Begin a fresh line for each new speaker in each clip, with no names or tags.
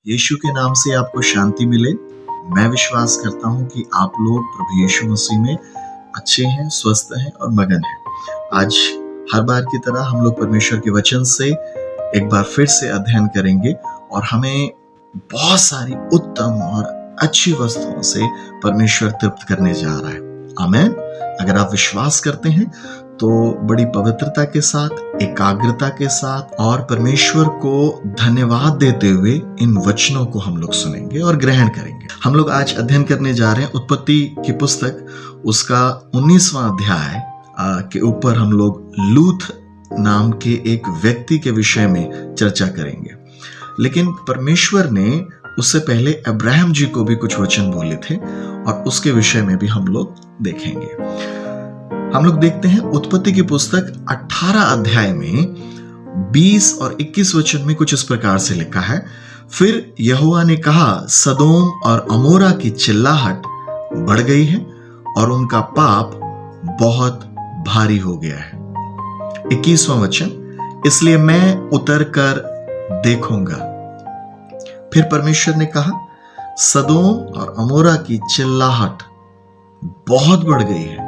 यीशु के नाम से आपको शांति मिले। मैं विश्वास करता हूँ कि आप लोग प्रभु यीशु मसीह में अच्छे हैं, स्वस्थ हैं और मगन हैं। आज हर बार की तरह हम लोग परमेश्वर के वचन से एक बार फिर से अध्ययन करेंगे और हमें बहुत सारी उत्तम और अच्छी वस्तुओं से परमेश्वर तृप्त करने जा रहा है। आमीन। अगर आप विश्वास करते हैं तो बड़ी पवित्रता के साथ, एकाग्रता के साथ और परमेश्वर को धन्यवाद देते हुए इन वचनों को हम लोग सुनेंगे और ग्रहण करेंगे। हम लोग आज अध्ययन करने जा रहे हैं उत्पत्ति की पुस्तक, उसका 19वां अध्याय के ऊपर हम लोग लूत नाम के एक व्यक्ति के विषय में चर्चा करेंगे। लेकिन परमेश्वर ने उससे पहले अब्राहम जी को भी कुछ वचन बोले थे और उसके विषय में भी हम लोग देखेंगे। हम लोग देखते हैं उत्पत्ति की पुस्तक 18 अध्याय में 20 और 21 वचन में कुछ इस प्रकार से लिखा है। फिर यहोवा ने कहा, सदोम और अमोरा की चिल्लाहट बढ़ गई है और उनका पाप बहुत भारी हो गया है। 21वां वचन, इसलिए मैं उतर कर देखूंगा। फिर परमेश्वर ने कहा, सदोम और अमोरा की चिल्लाहट बहुत बढ़ गई है,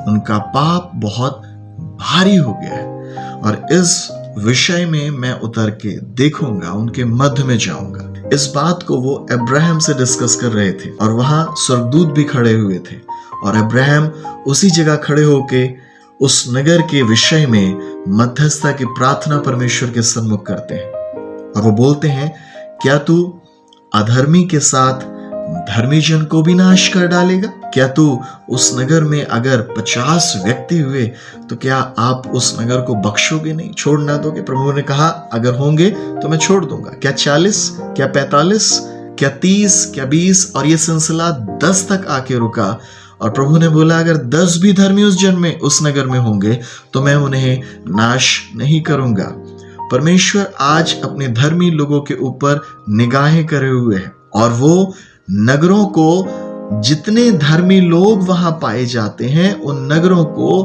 उनका पाप बहुत भारी हो गया है और इस विषय में मैं उतर के देखूंगा, उनके मध्य में जाऊंगा। इस बात को वो अब्राहम से डिस्कस कर रहे थे और वहां स्वर्गदूत भी खड़े हुए थे और अब्राहम उसी जगह खड़े होके उस नगर के विषय में मध्यस्थता की प्रार्थना परमेश्वर के सम्मुख करते हैं और वो बोलते हैं, क्या तू अधर्मी के साथ धर्मी जन को भी नाश कर डालेगा? क्या तू उस नगर में अगर 50 व्यक्ति हुए तो क्या आप उस नगर को बख्शोगे नहीं, छोड़ ना दोगे? प्रभु ने कहा, अगर होंगे तो मैं छोड़ दूंगा। क्या 40, क्या 45, क्या 30, क्या 20? और ये सिलसिला 10 तक आके रुका और प्रभु ने बोला, अगर 10 भी धर्मी उस नगर में होंगे तो मैं उन्हें नाश नहीं करूंगा। परमेश्वर आज अपने धर्मी लोगों के ऊपर निगाहें करे हुए हैं और वो नगरों को, जितने धर्मी लोग वहां पाए जाते हैं, उन नगरों को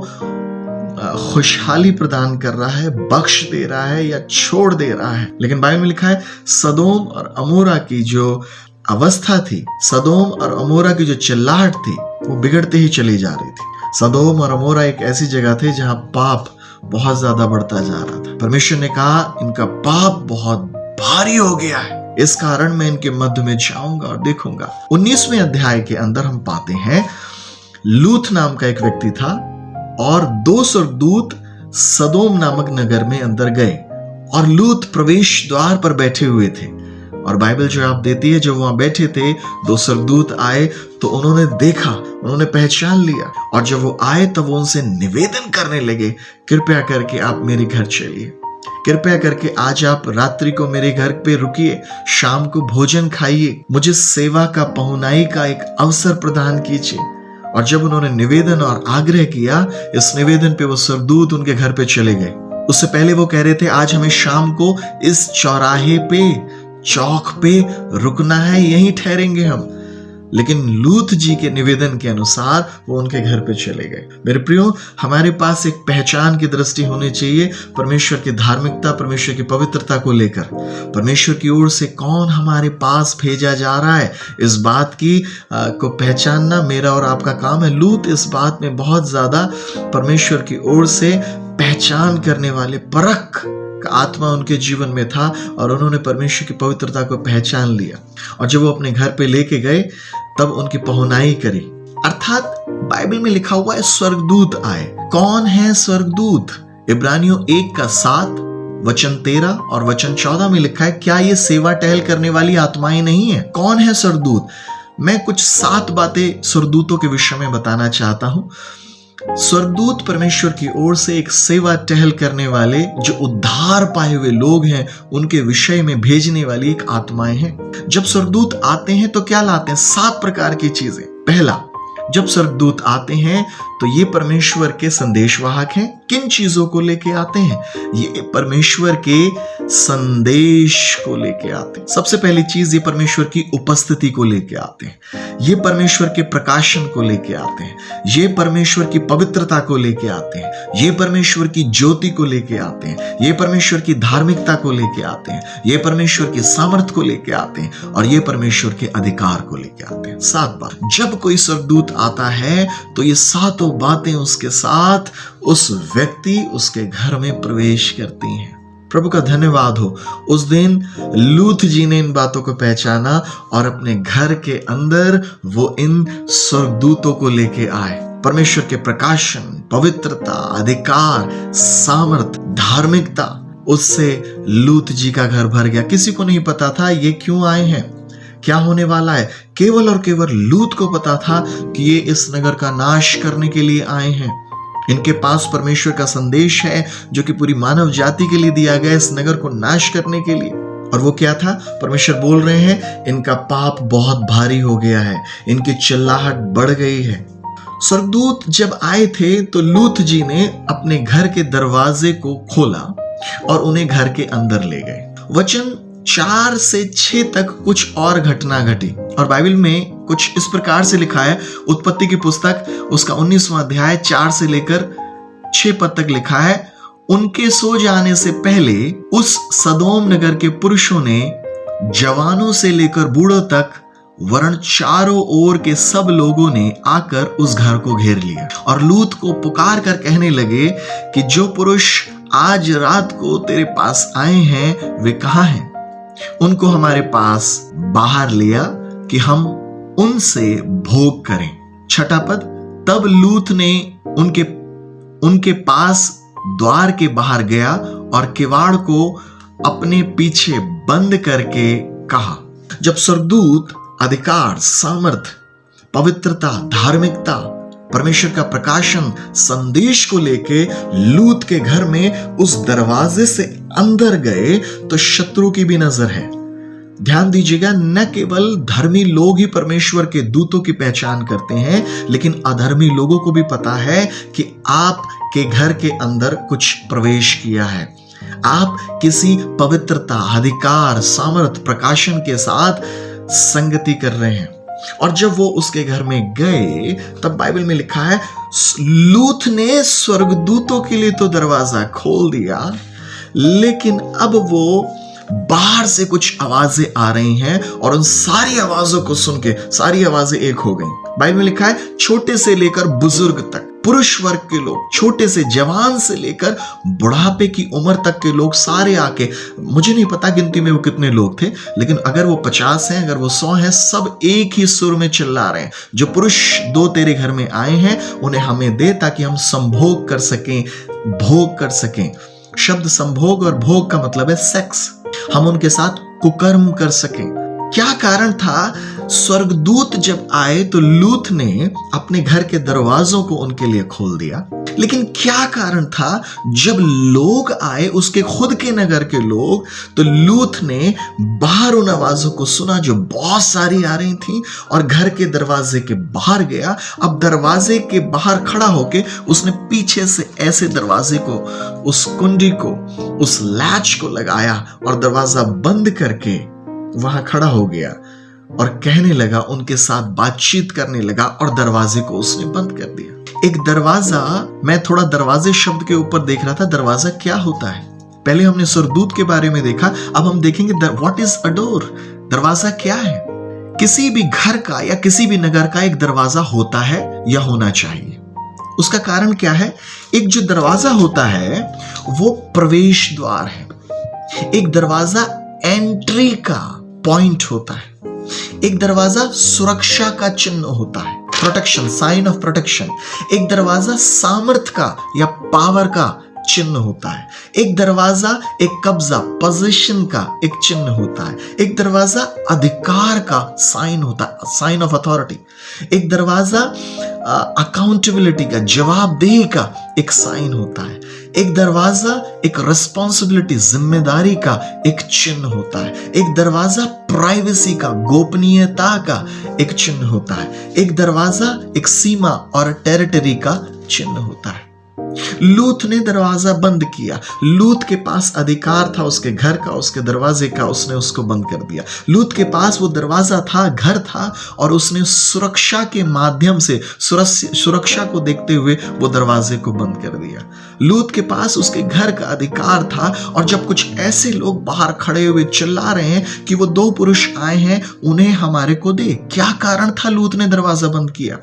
खुशहाली प्रदान कर रहा है, बख्श दे रहा है या छोड़ दे रहा है। लेकिन बाइबल में लिखा है, सदोम और अमोरा की जो अवस्था थी, सदोम और अमोरा की जो चिल्लाहट थी, वो बिगड़ते ही चली जा रही थी। सदोम और अमोरा एक ऐसी जगह थी जहां पाप बहुत ज्यादा बढ़ता जा रहा था। परमेश्वर ने कहा, इनका पाप बहुत भारी हो गया है, इस कारण मैं इनके मध्य में जाऊंगा और देखूंगा। 19वें अध्याय के अंदर हम पाते हैं, लूत नाम का एक व्यक्ति था और 2 स्वर्गदूत सदोम नामक नगर में अंदर गए और लूत प्रवेश द्वार पर बैठे हुए थे और बाइबल जो आप देती है, जो वहां बैठे थे, 2 स्वर्गदूत आए तो उन्होंने देखा, उन्होंने पहचान लिया और जब वो आए तब वो उनसे निवेदन करने लगे, कृपया करके आप मेरे घर चलिए, कृपया करके आज आप रात्रि को मेरे घर पे रुकिए, शाम को भोजन खाइए, मुझे सेवा का, पहुनाई का एक अवसर प्रदान कीजिए। और जब उन्होंने निवेदन और आग्रह किया, इस निवेदन पे वो स्वर्गदूत उनके घर पे चले गए। उससे पहले वो कह रहे थे, आज हमें शाम को इस चौराहे पे, चौक पे रुकना है, यहीं ठहरेंगे हम। लेकिन लूत जी के निवेदन के अनुसार वो उनके घर पे चले गए। मेरे प्रियो, हमारे पास एक पहचान की दृष्टि होनी चाहिए परमेश्वर की धार्मिकता, परमेश्वर की पवित्रता को लेकर। परमेश्वर की ओर से कौन हमारे पास भेजा जा रहा है, इस बात की को पहचानना मेरा और आपका काम है। लूत इस बात में बहुत ज्यादा परमेश्वर की ओर से पहचान करने वाले, परख का आत्मा उनके जीवन में था और उन्होंने परमेश्वर की पवित्रता को पहचान लिया और जब वो अपने घर पे लेके गए तब उनकी पहुनाई करी। अर्थात बाइबल में लिखा हुआ है, स्वर्गदूत आए। कौन है स्वर्गदूत? इब्रानियों 1:7 वचन 13 और वचन 14 में लिखा है, क्या ये सेवा टहल करने वाली आत्माएं नहीं है? कौन है स्वर्गदूत? मैं कुछ 7 बातें स्वर्गदूतों के विषय में बताना चाहता हूं। स्वर्गदूत परमेश्वर की ओर से एक सेवा टहल करने वाले, जो उद्धार पाए हुए लोग हैं, उनके विषय में भेजने वाली एक आत्माएं हैं। जब स्वर्गदूत आते हैं तो क्या लाते हैं? 7 प्रकार की चीजें। पहला, जब स्वर्गदूत आते हैं तो ये परमेश्वर के संदेशवाहक हैं। किन चीजों को लेके आते हैं? ये परमेश्वर के संदेश को लेके आते हैं। सबसे पहली चीज, ये परमेश्वर की उपस्थिति को लेके आते हैं, ये परमेश्वर के प्रकाशन को लेके आते हैं, ये परमेश्वर की पवित्रता को लेके आते हैं, ये परमेश्वर की ज्योति को लेके आते हैं, ये परमेश्वर की धार्मिकता को लेके आते हैं, ये परमेश्वर की सामर्थ को लेके आते हैं, और ये परमेश्वर के अधिकार को लेके आते हैं। 7 बात। जब कोई स्वर्गदूत आता है तो ये सातों बातें उसके साथ उस व्यक्ति, उसके घर में प्रवेश करती हैं। प्रभु का धन्यवाद हो। उस दिन लूत जी ने इन बातों को पहचाना और अपने घर के अंदर वो इन स्वर्गदूतों को लेके आए। परमेश्वर के प्रकाशन, पवित्रता, अधिकार, सामर्थ, धार्मिकता, उससे लूत जी का घर भर गया। किसी को नहीं पता था ये क्यों आए हैं, क्या होने वाला है। केवल और केवल लूत को पता था कि ये इस नगर का नाश करने के लिए आए हैं। इनके पास परमेश्वर का संदेश है जो कि पूरी मानव जाति के लिए दिया गया, इस नगर को नाश करने के लिए। और वो क्या था? परमेश्वर बोल रहे हैं इनका पाप बहुत भारी हो गया है, इनकी चिल्लाहट बढ़ गई है। स्वर्गदूत जब आए थे तो लूत जी ने अपने घर के दरवाजे को खोला और उन्हें घर के अंदर ले गए। वचन 4 से 6 तक कुछ और घटना घटी और बाइबल में कुछ इस प्रकार से लिखा है। उत्पत्ति की पुस्तक उसका 19वां अध्याय 4 से लेकर 6 पद तक लिखा है, उनके सो जाने से पहले उस सदोम नगर के पुरुषों ने जवानों से लेकर बूढ़ों तक वरन चारों ओर के सब लोगों ने आकर उस घर को घेर लिया और लूत को पुकार कर कहने लगे कि जो पुरुष आज रात को तेरे पास आए हैं वे कहाँ हैं? उनको हमारे पास बाहर लिया कि हम उनसे भोग करें। 6 पद। तब लूत ने उनके पास द्वार के बाहर गया और किवाड़ को अपने पीछे बंद करके कहा। जब स्वर्गदूत अधिकार, सामर्थ, पवित्रता, धार्मिकता, परमेश्वर का प्रकाशन, संदेश को लेके लूत के घर में उस दरवाजे से अंदर गए तो शत्रु की भी नजर है। ध्यान दीजिएगा, न केवल धर्मी लोग ही परमेश्वर के दूतों की पहचान करते हैं, लेकिन अधर्मी लोगों को भी पता है कि आपके घर के अंदर कुछ प्रवेश किया है। आप किसी पवित्रता, अधिकार, सामर्थ, प्रकाशन के साथ संगति कर रहे हैं। और जब वो उसके घर में गए तब बाइबल में लिखा है लूत ने स्वर्गदूतों के लिए तो दरवाजा खोल दिया, लेकिन अब वो बाहर से कुछ आवाजें आ रही हैं और उन सारी आवाजों को सुन के सारी आवाजें एक हो गई। बाइबल में लिखा है छोटे से लेकर बुजुर्ग तक, पुरुष वर्ग के लोग, छोटे से जवान से लेकर बुढ़ापे की उम्र तक के लोग सारे आके, मुझे नहीं पता गिनती में वो कितने लोग थे, लेकिन अगर वो 50 हैं, अगर वो 100 हैं, सब एक ही सुर में चिल्ला रहे हैं, जो पुरुष 2 तेरे घर में आए हैं उन्हें हमें दे ताकि हम संभोग कर सकें, भोग कर सकें। शब्द संभोग और भोग का मतलब है सेक्स। हम उनके साथ कुकर्म कर सकें। क्या कारण था? स्वर्गदूत जब आए तो लूत ने अपने घर के दरवाजों को उनके लिए खोल दिया, लेकिन क्या कारण था? जब लोग आए, उसके खुद के नगर के लोग, तो लूत ने बाहर उन आवाजों को सुना जो बहुत सारी आ रही थी और घर के दरवाजे के बाहर गया। अब दरवाजे के बाहर खड़ा होके उसने पीछे से ऐसे दरवाजे को, उस कुंडी को, उस लैच को लगाया और दरवाजा बंद करके वहां खड़ा हो गया और कहने लगा, उनके साथ बातचीत करने लगा और दरवाजे को उसने बंद कर दिया। एक दरवाजा, मैं थोड़ा दरवाजे शब्द के ऊपर देख रहा था, दरवाजा क्या होता है। पहले हमने स्वर्गदूत के बारे में देखा, अब हम देखेंगे व्हाट इज अ डोर, दरवाजा क्या है। किसी भी घर का या किसी भी नगर का एक दरवाजा होता है या होना चाहिए। उसका कारण क्या है? एक जो दरवाजा होता है वो प्रवेश द्वार है। एक दरवाजा एंट्री का पॉइंट होता है। एक दरवाजा सुरक्षा का चिन्ह होता है, प्रोटेक्शन, साइन ऑफ प्रोटेक्शन। एक दरवाजा सामर्थ का या पावर का चिन्ह होता है। एक दरवाजा एक कब्जा, पोजीशन का एक चिन्ह होता है। एक दरवाजा अधिकार का साइन होता है, साइन ऑफ अथॉरिटी। एक दरवाजा अकाउंटेबिलिटी का, जवाबदेही का एक साइन होता है। एक दरवाजा एक रिस्पॉन्सिबिलिटी, जिम्मेदारी का एक चिन्ह होता है। एक दरवाजा प्राइवेसी का, गोपनीयता का एक चिन्ह होता है। एक दरवाजा एक सीमा और टेरिटरी का चिन्ह होता है। लूत ने दरवाजा बंद किया। लूत के पास अधिकार था उसके घर का, उसके दरवाजे का, उसने उसको बंद कर दिया। लूत के पास वो दरवाजा था, घर था, और उसने सुरक्षा के माध्यम से, सुरक्षा को देखते हुए वो दरवाजे को बंद कर दिया। लूत के पास उसके घर का अधिकार था, और जब कुछ ऐसे लोग बाहर खड़े हुए चिल्ला रहे हैं कि वो 2 पुरुष आए हैं, उन्हें हमारे को दे, क्या कारण था लूत ने दरवाजा बंद किया?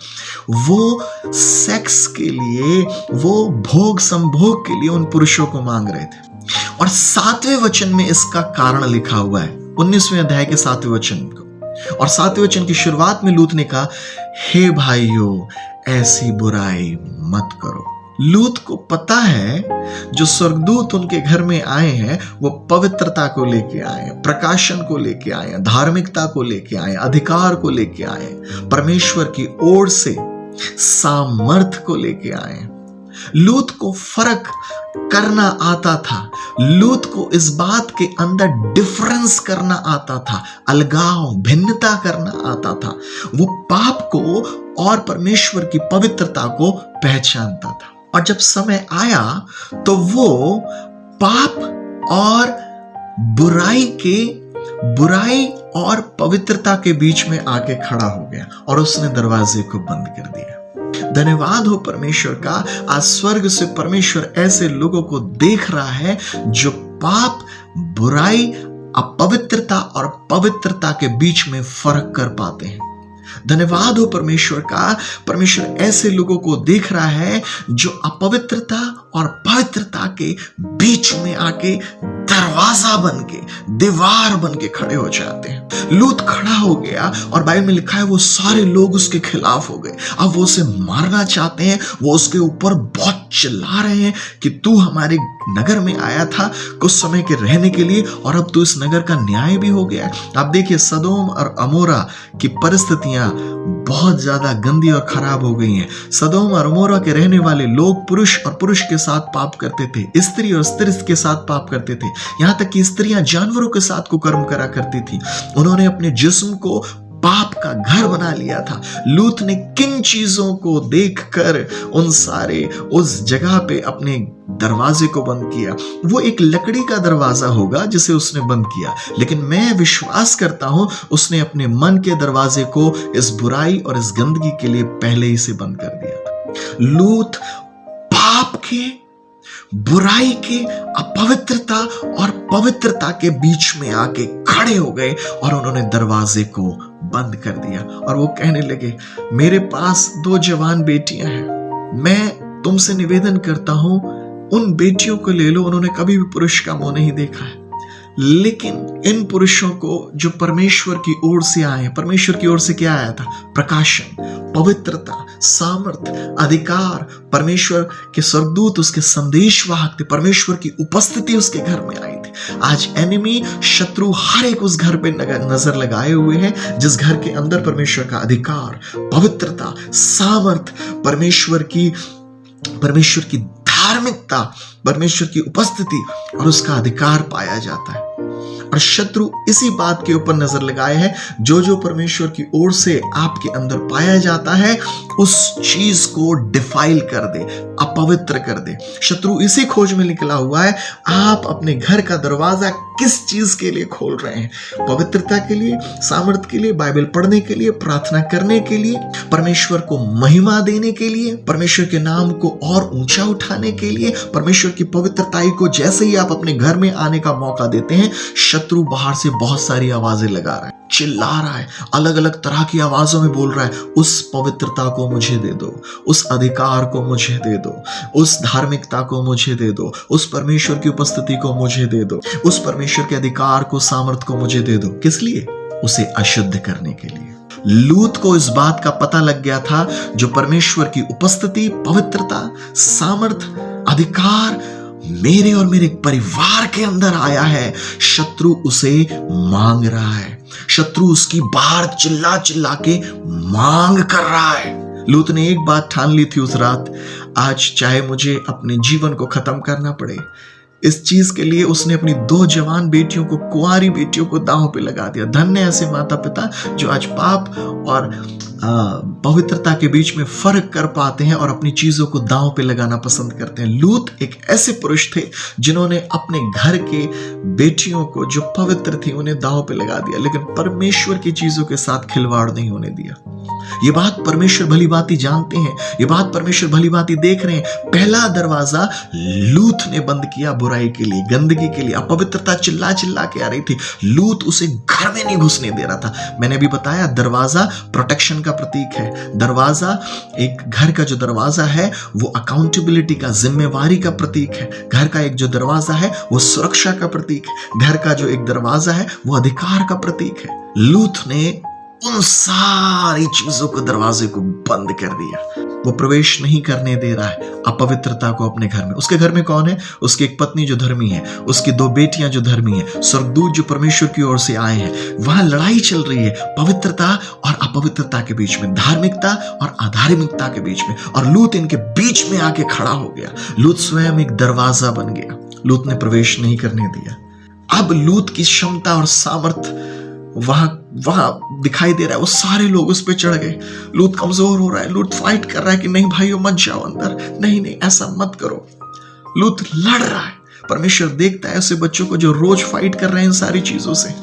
वो सेक्स के लिए, वो भोग संभोग के लिए उन पुरुषों को मांग रहे थे। और 7वें वचन में इसका कारण लिखा हुआ है, 19वें अध्याय के 7वें वचन को। और 7वें वचन की शुरुआत में लूत ने कहा, हे भाइयों, ऐसी बुराई मत करो। लूत को पता है जो स्वर्गदूत उनके घर में आए हैं वो पवित्रता को लेके आए हैं, प्रकाशन को लेके आए हैं, धार्मिकता को लेके आए हैं, अधिकार को लेके आए हैं, परमेश्वर की ओर से सामर्थ को लेके आए हैं। लूत को फर्क करना आता था। लूत को इस बात के अंदर डिफरेंस करना आता था, अलगाव, भिन्नता करना आता था। वो पाप को और परमेश्वर की पवित्रता को पहचानता था। और जब समय आया तो वो पाप और बुराई और पवित्रता के बीच में आके खड़ा हो गया और उसने दरवाजे को बंद कर दिया। धन्यवाद हो परमेश्वर का, आज स्वर्ग से परमेश्वर ऐसे लोगों को देख रहा है जो पाप, बुराई, अपवित्रता और पवित्रता के बीच में फर्क कर पाते हैं। धन्यवाद हो परमेश्वर का, परमेश्वर ऐसे लोगों को देख रहा है जो अपवित्रता और पवित्रता के बीच में आके दरवाजा बन के, दीवार बन के खड़े हो जाते हैं। लूत खड़ा हो गया और बाइबल में लिखा है वो सारे लोग उसके खिलाफ हो गए। अब वो उसे मारना चाहते हैं, वो उसके ऊपर बहुत चिल्ला रहे हैं कि तू हमारे नगर में आया था कुछ समय के रहने के लिए और अब तू इस नगर का न्याय भी हो गया है। आप देखिए सदोम और अमोरा की परिस्थितियां बहुत ज्यादा गंदी और खराब हो गई हैं। सदोम और अमोरा के रहने वाले लोग पुरुष और पुरुष के साथ पाप करते थे, स्त्री और स्त्री के साथ पाप करते थे, यहां तक कि स्त्रियां जानवरों के साथ कुकर्म करा करती थी। उन्होंने अपने जिस्म को पाप का घर बना लिया था। लूत ने किन चीजों को देखकर उस जगह पे अपने दरवाजे को बंद किया? वो एक लकड़ी का दरवाजा होगा जिसे उसने बंद किया, लेकिन मैं विश्वास करता हूं उसने अपने मन के दरवाजे को इस बुराई और इस गंदगी के लिए पहले ही से बंद कर दिया था। लूत पाप के, बुराई के, अपवित्रता और पवित्रता के बीच में आके खड़े हो गए और उन्होंने दरवाजे को बंद कर दिया। और वो कहने लगे, मेरे पास 2 जवान बेटियां हैं, मैं तुमसे निवेदन करता हूं उन बेटियों को ले लो। उन्होंने कभी भी पुरुष का मुंह नहीं देखा है, लेकिन इन पुरुषों को जो परमेश्वर की ओर से आए हैं, परमेश्वर की ओर से क्या आया था? प्रकाशन, पवित्रता, सामर्थ, अधिकार। परमेश्वर के स्वर्गदूत उसके संदेशवाहक थे, परमेश्वर की उपस्थिति उसके घर में आई थी। आज एनिमी, शत्रु हर एक उस घर पे नजर लगाए हुए हैं जिस घर के अंदर परमेश्वर का अधिकार, पवित्रता, सामर्थ, परमेश्वर की धार्मिकता, परमेश्वर की उपस्थिति और उसका अधिकार पाया जाता है। और शत्रु इसी बात के ऊपर नजर लगाए है, जो परमेश्वर की ओर से आपके अंदर पाया जाता है उस चीज को डिफाइल कर दे, अपवित्र कर दे। शत्रु इसी खोज में निकला हुआ है, आप अपने घर का दरवाजा किस चीज के लिए खोल रहे हैं? पवित्रता के लिए, सामर्थ के लिए, बाइबल पढ़ने के लिए, प्रार्थना करने के लिए, परमेश्वर को महिमा देने के लिए, परमेश्वर के नाम को और ऊंचा उठाने के लिए, परमेश्वर की पवित्रताई को जैसे ही आप अपने घर में आने का मौका देते हैं, शत्रु बाहर से बहुत सारी आवाजें लगा रहा है, चिल्ला रहा है, अलग अलग तरह की आवाजों में बोल रहा है, उस पवित्रता को मुझे दे दो, उस अधिकार को मुझे दे दो, उस धार्मिकता को मुझे दे दो, उस परमेश्वर की उपस्थिति को मुझे दे दो, उस परमेश्वर के अधिकार को, सामर्थ को मुझे दे दो। किस लिए? उसे अशुद्ध करने के लिए। लूत को इस बात का पता लग गया था, जो परमेश्वर की उपस्थिति, पवित्रता, सामर्थ, अधिकार मेरे और मेरे परिवार के अंदर आया है, शत्रु उसे मांग रहा है, शत्रु उसकी बाहर चिल्ला चिल्ला के मांग कर रहा है। लूत ने एक बात ठान ली थी उस रात, आज चाहे मुझे अपने जीवन को खत्म करना पड़े, इस चीज के लिए उसने अपनी 2 जवान बेटियों को, कुंवारी बेटियों को दांव पे लगा दिया। धन्य ऐसे माता पिता जो आज पाप और पवित्रता के बीच में फर्क कर पाते हैं और अपनी चीजों को दांव पे लगाना पसंद करते हैं। लूत एक ऐसे पुरुष थे जिन्होंने अपने घर के बेटियों को जो पवित्र थी उन्हें दांव पे लगा दिया, लेकिन परमेश्वर की चीजों के साथ खिलवाड़ नहीं होने दिया। ये बात परमेश्वर भली भांति जानते हैं, ये बात परमेश्वर भली भांति देख रहे हैं। पहला दरवाजा लूत ने बंद किया बुराई के लिए, गंदगी के लिए। अपवित्रता चिल्ला चिल्ला के आ रही थी, लूत उसे घर में नहीं घुसने दे रहा था। मैंने भी बताया दरवाजा प्रोटेक्शन का प्रतीक है। दरवाजा, एक घर का जो दरवाजा है वो अकाउंटेबिलिटी का, जिम्मेवारी का प्रतीक है। घर का एक जो दरवाजा है वो सुरक्षा का प्रतीक है। घर का जो एक दरवाजा है वो अधिकार का प्रतीक है। लूत ने उन सारी चीजों को, दरवाजे को बंद कर दिया। वो प्रवेश नहीं करने दे रहा है अपवित्रता को अपने घर में। उसके घर में कौन है? उसकी एक पत्नी जो धर्मी है, उसकी 2 बेटियां जो धर्मी है, स्वर्गदूत जो परमेश्वर की ओर से आए हैं। वहां लड़ाई चल रही है पवित्रता और अपवित्रता के बीच में, धार्मिकता और अधार्मिकता के बीच में, और लूत इनके बीच में आके खड़ा हो गया। लूत स्वयं एक दरवाजा बन गया। लूत ने प्रवेश नहीं करने दिया। अब लूत की क्षमता और सामर्थ्य वहां दिखाई दे रहा है। वो सारे लोग उस पे चढ़ गए। लूत कमजोर हो रहा है, लूत फाइट कर रहा है कि नहीं भाइयों मत जाओ अंदर, नहीं नहीं ऐसा मत करो। लूत लड़ रहा है। परमेश्वर देखता है ऐसे बच्चों को जो रोज फाइट कर रहे हैं इन सारी चीजों से,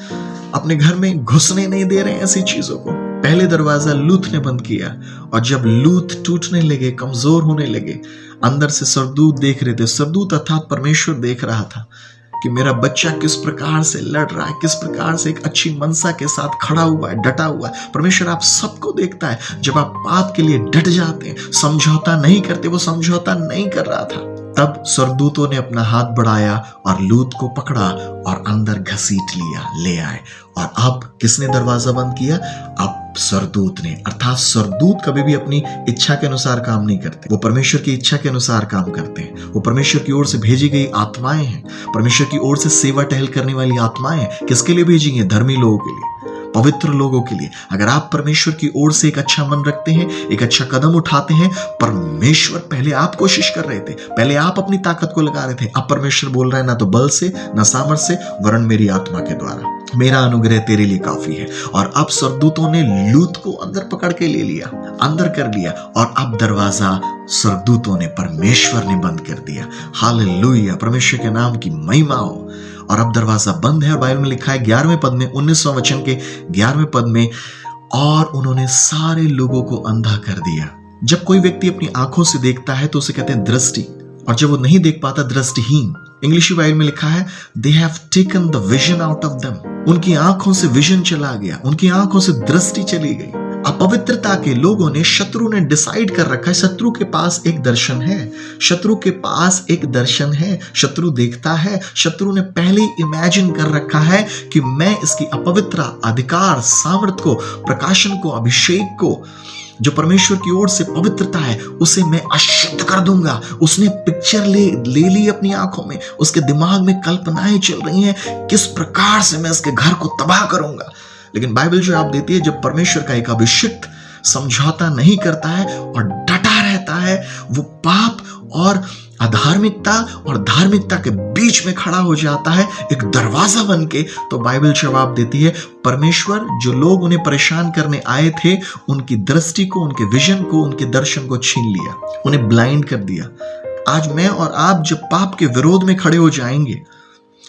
अपने घर में घुसने नहीं दे रहे हैं ऐसी चीजों को। पहले दरवाजा लूत ने बंद किया, और जब लूत टूटने लगे, कमजोर होने लगे, अंदर से स्वर्गदूत देख रहे थे। स्वर्गदूत अर्थात परमेश्वर देख रहा था कि मेरा बच्चा किस प्रकार से लड़ रहा है, किस प्रकार से एक अच्छी मनसा के साथ खड़ा हुआ है, डटा हुआ है। परमेश्वर आप सबको देखता है। जब आप पाप के लिए डट जाते हैं, समझौता नहीं करते, वो समझौता नहीं कर रहा था। तब स्वर्गदूतों ने अपना हाथ बढ़ाया और लूत को पकड़ा और अंदर घसीट लिया, ले आए। और अब किसने दरवाजा बंद किया? अब स्वर्गदूत ने। अर्थात स्वर्गदूत कभी भी अपनी इच्छा के अनुसार काम नहीं करते, वो परमेश्वर की इच्छा के अनुसार काम करते हैं। वो परमेश्वर की ओर से भेजी गई आत्माएं हैं, परमेश्वर की ओर से सेवा टहल करने वाली आत्माएं हैं। किसके लिए भेजी गई? धर्मी लोगों के लिए, पवित्र लोगों के लिए। अगर आप परमेश्वर की ओर से एक अच्छा मन रखते हैं, एक अच्छा कदम उठाते हैं, परमेश्वर, पहले आप कोशिश कर रहे थे, पहले आप अपनी ताकत को लगा रहे थे, अब परमेश्वर बोल रहा है ना तो बल से ना सामर्थ से, वरन मेरी आत्मा के द्वारा, मेरा अनुग्रह तेरे लिए काफी है। और अब स्वर्गदूतों ने लूत को अंदर पकड़ के ले लिया, अंदर कर लिया, और अब दरवाजा स्वर्गदूतों ने, परमेश्वर ने बंद कर दिया। हालेलुया, परमेश्वर के नाम की महिमा हो। और अब दरवाजा बंद है। और बाइबल में लिखा है 11वें पद में, 19वां वचन के 11वें पद में, और उन्होंने सारे लोगों को अंधा कर दिया। जब कोई व्यक्ति अपनी आंखों से देखता है तो उसे कहते हैं दृष्टि, और जब वो नहीं देख पाता, दृष्टिहीन। इंग्लिश बाइबल में लिखा है they have taken the vision out of them. उनकी आंखों से विजन चला गया, उनकी आंखों से दृष्टि चली गई। अपवित्रता के लोगों ने, शत्रु ने डिसाइड कर रखा है, शत्रु के पास एक दर्शन है, शत्रु के पास एक दर्शन है, शत्रु देखता है। शत्रु ने पहले ही इमेजिन कर रखा है कि मैं इसकी अपवित्र अधिकार, सामर्थ को, प्रकाशन को, अभिषेक को, जो परमेश्वर की ओर से पवित्रता है, उसे मैं अशुद्ध कर दूंगा। उसने पिक्चर ले ली अपनी आंखों में, उसके दिमाग में कल्पनाएं चल रही हैं किस प्रकार से मैं इसके घर को तबाह करूंगा। लेकिन बाइबल जो आप देती है, जब परमेश्वर का एक अभिषिक्त समझौता नहीं करता है और डटा रहता है, वो पाप और अधार्मिकता और धार्मिकता के बीच में खड़ा हो जाता है एक दरवाजा बन के, तो बाइबल जवाब देती है, परमेश्वर जो लोग उन्हें परेशान करने आए थे, उनकी दृष्टि को, उनके विजन को, उनके दर्शन को छीन लिया, उन्हें ब्लाइंड कर दिया। आज मैं और आप जब पाप के विरोध में खड़े हो जाएंगे,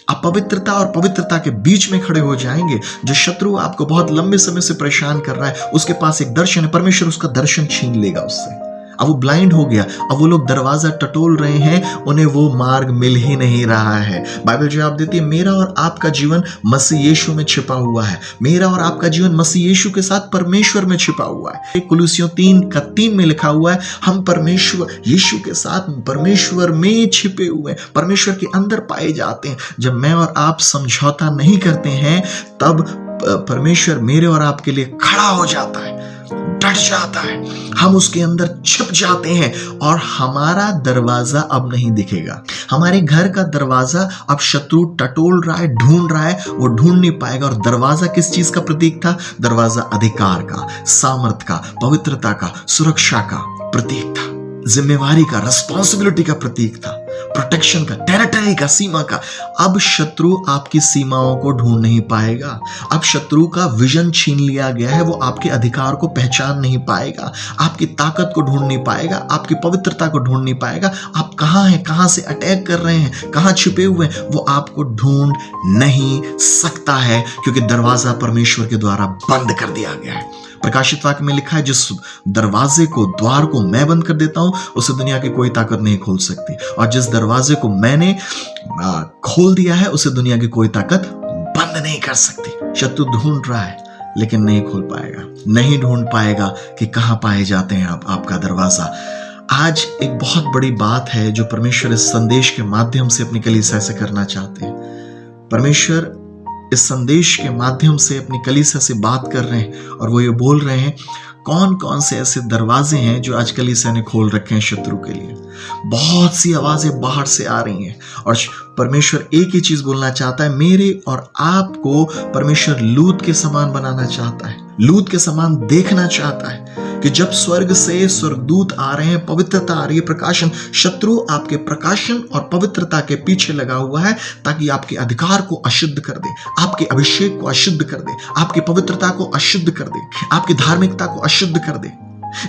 अपवित्रता और पवित्रता के बीच में खड़े हो जाएंगे, जो शत्रु आपको बहुत लंबे समय से परेशान कर रहा है, उसके पास एक दर्शन है, परमेश्वर उसका दर्शन छीन लेगा उससे। अब वो ब्लाइंड हो गया, अब वो लोग दरवाजा टटोल रहे हैं, उन्हें वो मार्ग मिल ही नहीं रहा है। बाइबल जवाब देती है, मेरा और आपका जीवन मसीह यीशु में छिपा हुआ है। मेरा और आपका जीवन मसीह यीशु के साथ परमेश्वर में छिपा हुआ है। कुलुसियों 3:3 में लिखा हुआ है, हम परमेश्वर यीशु के साथ परमेश्वर में छिपे हुए हैं, परमेश्वर के अंदर पाए जाते हैं। जब मैं और आप समझौता नहीं करते हैं, तब परमेश्वर मेरे और आपके लिए खड़ा हो जाता है। डट जाता है, हम उसके अंदर छिप जाते हैं और हमारा दरवाजा अब नहीं दिखेगा। हमारे घर का दरवाजा अब शत्रु टटोल रहा है, ढूंढ रहा है, वो ढूंढ नहीं पाएगा। और दरवाजा किस चीज का प्रतीक था? दरवाजा अधिकार का, सामर्थ का, पवित्रता का, सुरक्षा का प्रतीक था, जिम्मेवारी का, रिस्पॉन्सिबिलिटी का प्रतीक था, प्रोटेक्शन का, टेरिटरी का, सीमा का। अब शत्रु आपकी सीमाओं को ढूंढ नहीं पाएगा। अब शत्रु का विजन छीन लिया गया है, वो आपके अधिकार को पहचान नहीं पाएगा, आपकी ताकत को ढूंढ नहीं पाएगा, आपकी पवित्रता को ढूंढ नहीं पाएगा। आप कहां हैं, कहां से अटैक कर रहे हैं, कहां छिपे हुए हैं, वो आपको ढूंढ नहीं सकता है, क्योंकि दरवाजा परमेश्वर के द्वारा बंद कर दिया गया है। प्रकाशित वाक्य में लिखा है, जिस दरवाजे को, द्वार को मैं बंद कर देता हूं, उसे दुनिया की कोई ताकत नहीं खोल सकती। और जिस दरवाजे को मैंने खोल दिया है, उसे दुनिया की कोई ताकत बंद नहीं कर सकती। शत्रु ढूंढ रहा है लेकिन नहीं खोल पाएगा, नहीं ढूंढ पाएगा कि कहां पाए जाते हैं आपका दरवाजा। आज एक बहुत बड़ी बात है जो परमेश्वर इस संदेश के माध्यम से अपनी कलीसिया से करना चाहते हैं। परमेश्वर इस संदेश के माध्यम से अपनी कलीसिया से बात कर रहे हैं और वो ये बोल रहे हैं, कौन कौन से ऐसे दरवाजे हैं जो आज कलीसिया ने खोल रखे हैं शत्रु के लिए। बहुत सी आवाजें बाहर से आ रही हैं और परमेश्वर एक ही चीज बोलना चाहता है, मेरे और आपको परमेश्वर लूत के समान बनाना चाहता है, लूत के समान देखना चाहता है कि जब स्वर्ग से स्वर्गदूत आ रहे हैं, पवित्रता आ रही है, प्रकाशन, शत्रु आपके प्रकाशन और पवित्रता के पीछे लगा हुआ है ताकि आपके अधिकार को अशुद्ध कर दे, आपके अभिषेक को अशुद्ध कर दे, आपकी पवित्रता को अशुद्ध कर दे, आपकी धार्मिकता को अशुद्ध कर दे।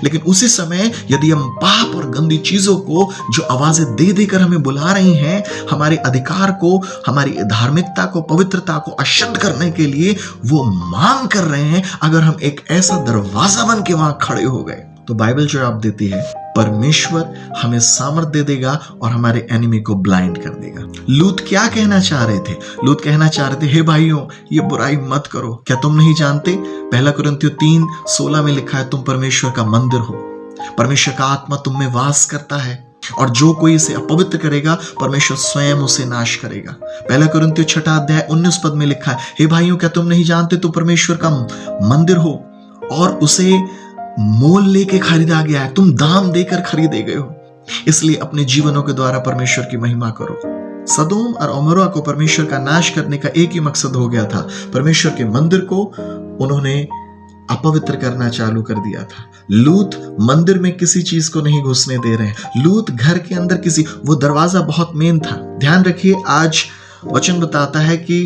लेकिन उसी समय यदि हम पाप और गंदी चीजों को जो आवाजें दे देकर हमें बुला रही हैं, हमारे अधिकार को, हमारी धार्मिकता को, पवित्रता को अशुद्ध करने के लिए वो मांग कर रहे हैं, अगर हम एक ऐसा दरवाजा बन के वहां खड़े हो गए तो बाइबल जवाब देती है, परमेश्वर हमें सामर्थ दे देगा और हमारे एनिमी को ब्लाइंड कर देगा। लूत क्या कहना चाह रहे थे? लूत कहना चाह रहे थे, हे भाइयों, ये बुराई मत करो, क्या तुम नहीं जानते? 1 कुरिन्थियों 3:16 में लिखा है, तुम परमेश्वर का मंदिर हो, परमेश्वर का आत्मा तुम में वास करता है और जो कोई इसे अपवित्र करेगा परमेश्वर स्वयं उसे नाश करेगा। 1 कुरिन्थियों 6:19 में लिखा है, हे भाइयों, क्या तुम नहीं जानते तुम परमेश्वर का मंदिर हो और उसे मोल लेके खरीदा गया है, तुम दाम देकर खरीदे गए हो, इसलिए अपने जीवनों के द्वारा परमेश्वर की महिमा करो। सदोम और अमोरा को परमेश्वर का नाश करने का एक ही मकसद हो गया था, परमेश्वर के मंदिर को उन्होंने अपवित्र करना चालू कर दिया था। लूत मंदिर में किसी चीज को नहीं घुसने दे रहे हैं, लूत घर के अंदर किसी, वो दरवाजा बहुत मेन था। ध्यान रखिए, आज वचन बताता है कि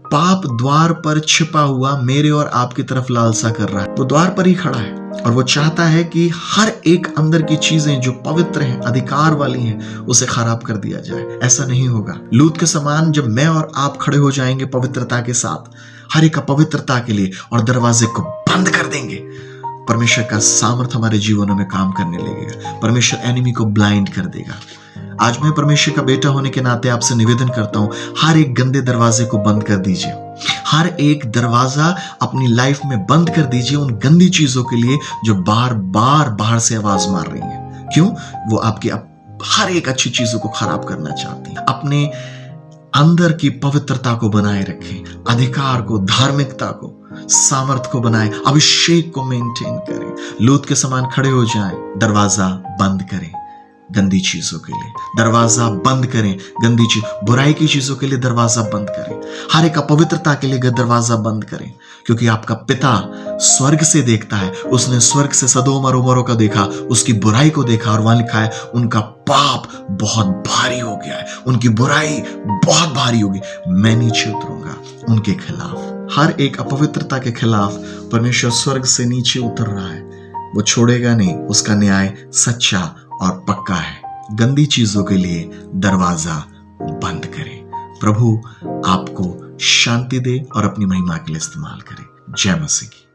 पाप द्वार पर छिपा हुआ मेरे और आपकी तरफ लालसा कर रहा है, वो द्वार पर ही खड़ा है और वो चाहता है कि हर एक अंदर की चीजें जो पवित्र हैं, अधिकार वाली हैं, उसे खराब कर दिया जाए। ऐसा नहीं होगा। लूत के समान जब मैं और आप खड़े हो जाएंगे पवित्रता के साथ, हर एक पवित्रता के लिए, और दरवाजे को बंद कर देंगे, परमेश्वर का सामर्थ हमारे जीवनों में काम करने लगेगा, परमेश्वर एनिमी को ब्लाइंड कर देगा। आज मैं परमेश्वर का बेटा होने के नाते आपसे निवेदन करता हूं, हर एक गंदे दरवाजे को बंद कर दीजिए, हर एक दरवाजा अपनी लाइफ में बंद कर दीजिए उन गंदी चीजों के लिए जो बार बार बाहर से आवाज मार रही हैं। क्यों? वो आपकी हर एक अच्छी चीजों को खराब करना चाहती हैं। अपने अंदर की पवित्रता को बनाए रखें, अधिकार को, धार्मिकता को, सामर्थ को बनाए, अभिषेक को मेंटेन करें। लूत के समान खड़े हो जाएं, दरवाजा बंद करें गंदी चीजों के लिए, दरवाजा बंद करें गंदी चीज, बुराई की चीजों के लिए दरवाजा बंद करें, हर एक अपवित्रता के लिए दरवाजा बंद करें, क्योंकि आपका पिता स्वर्ग से देखता है। उसने स्वर्ग से सदोम और उमरों का देखा, उसकी बुराई को देखा, और वहां लिखा है उनका पाप बहुत भारी हो गया है, उनकी बुराई बहुत भारी होगी, मैं नीचे उतरूंगा उनके खिलाफ। हर एक अपवित्रता के खिलाफ परमेश्वर स्वर्ग से नीचे उतर रहा है, वो छोड़ेगा नहीं, उसका न्याय सच्चा और पक्का है। गंदी चीजों के लिए दरवाजा बंद करें। प्रभु आपको शांति दे और अपनी महिमा के लिए इस्तेमाल करे। जय मसीह की।